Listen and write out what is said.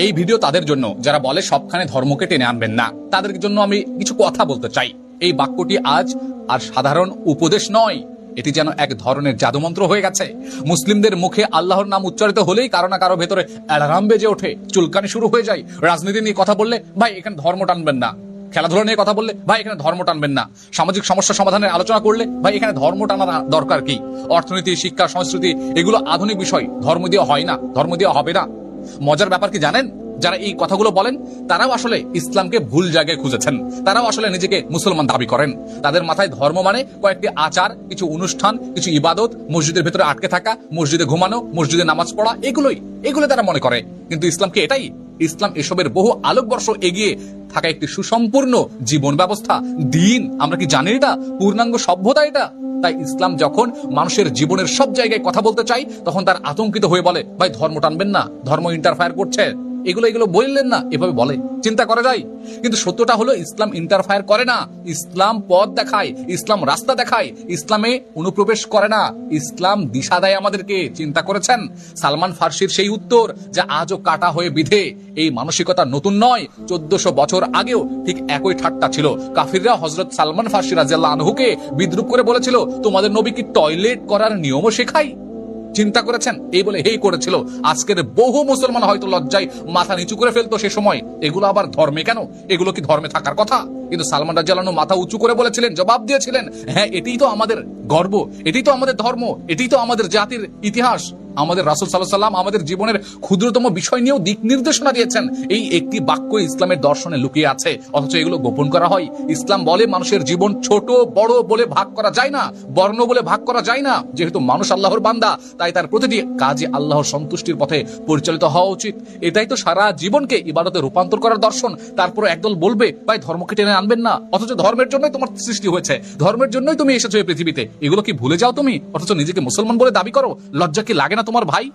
এই ভিডিও তাদের জন্য যারা বলে সবখানে ধর্মকে টেনে আনবেন না, তাদের জন্য আমি কিছু কথা বলতে চাই। এই বাক্যটি আজ আর সাধারণ উপদেশ নয়, এটি যেন এক ধরনের জাদুমন্ত্র হয়ে গেছে। মুসলিমদের মুখে আল্লাহর নাম উচ্চারিত হলেই কারো না কারো ভেতরে অ্যালার্ম বেজে ওঠে, চুলকানি শুরু হয়ে যায়। রাজনীতি নিয়ে কথা বললে ভাই এখানে ধর্ম টানবেন না, খেলাধুলা নিয়ে কথা বললে ভাই এখানে ধর্ম টানবেন না, সামাজিক সমস্যা সমাধানের আলোচনা করলে ভাই এখানে ধর্ম টানার দরকার কি? অর্থনীতি, শিক্ষা, সংস্কৃতি এগুলো আধুনিক বিষয়, ধর্ম দিয়ে হয় না, ধর্ম দিয়ে হবে না। মজার ব্যাপার কি জানেন, যারা এই কথাগুলো বলেন তারাও আসলে ইসলামকে ভুল জায়গায় খুঁজেছেন, তারাও আসলে নিজেকে মুসলমান দাবি করেন। তাদের মাথায় ধর্ম মানে কয়েকটি আচার, কিছু অনুষ্ঠান, কিছু ইবাদত, মসজিদের ভেতরে আটকে থাকা, মসজিদে ঘুমানো, মসজিদে নামাজ পড়া, এগুলো তারা মনে করে। কিন্তু ইসলামকে এটাই, ইসলাম এসবের বহু আলোকবর্ষ এগিয়ে থাকা একটি সুসম্পূর্ণ জীবন ব্যবস্থা, দিন। আমরা কি জানি এটা পূর্ণাঙ্গ সভ্যতা এটা? তাই ইসলাম যখন মানুষের জীবনের সব জায়গায় কথা বলতে চাই, তখন তার আতঙ্কিত হয়ে বলে ভাই ধর্ম টানবেন না, ধর্ম ইন্টারফায়ার করছে। এগুলো বললেন না, এভাবে বলে, চিন্তা করা যায়। কিন্তু সত্যটা হলো ইসলাম ইন্টারফায়ার করে না, ইসলাম পথ দেখায়, ইসলাম রাস্তা দেখায়, ইসলামে অনুপ্রবেশ করে না, ইসলাম দিশা দেয় আমাদেরকে। চিন্তা করেছেন সালমান ফার্সির সেই উত্তর যা আজও কাটা হয়ে বিধে? এই মানসিকতা নতুন নয়, 1400 বছর আগেও ঠিক একই ঠাট্টা ছিল। কাফিররা হযরত সালমান ফার্সি রাদিয়াল্লাহু আনহুকে বিদ্রূপ করে বলেছিল তোমাদের নবী কি টয়লেট করার নিয়মও শেখায়? চিন্তা করেছেন? এই বলে হেই করেছিল। আজকের বহু মুসলমান হয়তো লজ্জায় মাথা নিচু করে ফেলতো সে সময়। এগুলো আবার ধর্মে কেন? এগুলো কি ধর্মে থাকার কথা? কিন্তু সালমান রাদিয়াল্লাহু আনহু মাথা উঁচু করে বলেছিলেন, জবাব দিয়েছিলেন, হ্যাঁ এটাই তো আমাদের গর্ব, এটাই তো আমাদের ধর্ম, এটাই তো আমাদের জাতির ইতিহাস। আমাদের রাসূল সাল্লাল্লাহু আলাইহি ওয়াসাল্লাম আমাদের জীবনের ক্ষুদ্রতম বিষয় নিয়েও দিক নির্দেশনা দিয়েছেন। এই একটি বাক্য ইসলামের দর্শনে লুকিয়ে আছে, অথচ এগুলো গোপন করা হয়। ইসলাম বলে মানুষের জীবন ছোট বড় বলে ভাগ করা যায় না, বর্ণ বলে ভাগ করা যায় না। যেহেতু মানুষ আল্লাহর বান্দা, তাই তার প্রতিটি কাজে আল্লাহর সন্তুষ্টির পথে পরিচালিত হওয়া উচিত। এটাই তো সারা জীবনকে ইবাদতে রূপান্তর করার দর্শন। তারপর একদল বলবে ভাই ধর্মকে টেনে আনবেন না, অথচ ধর্মের জন্যই তোমার সৃষ্টি হয়েছে, ধর্মের জন্যই তুমি এসেছো এই পৃথিবীতে। এগুলো কি ভুলে যাও তুমি, অথচ নিজেকে মুসলমান বলে দাবি করো? লজ্জা কি লাগে না তোমার ভাই?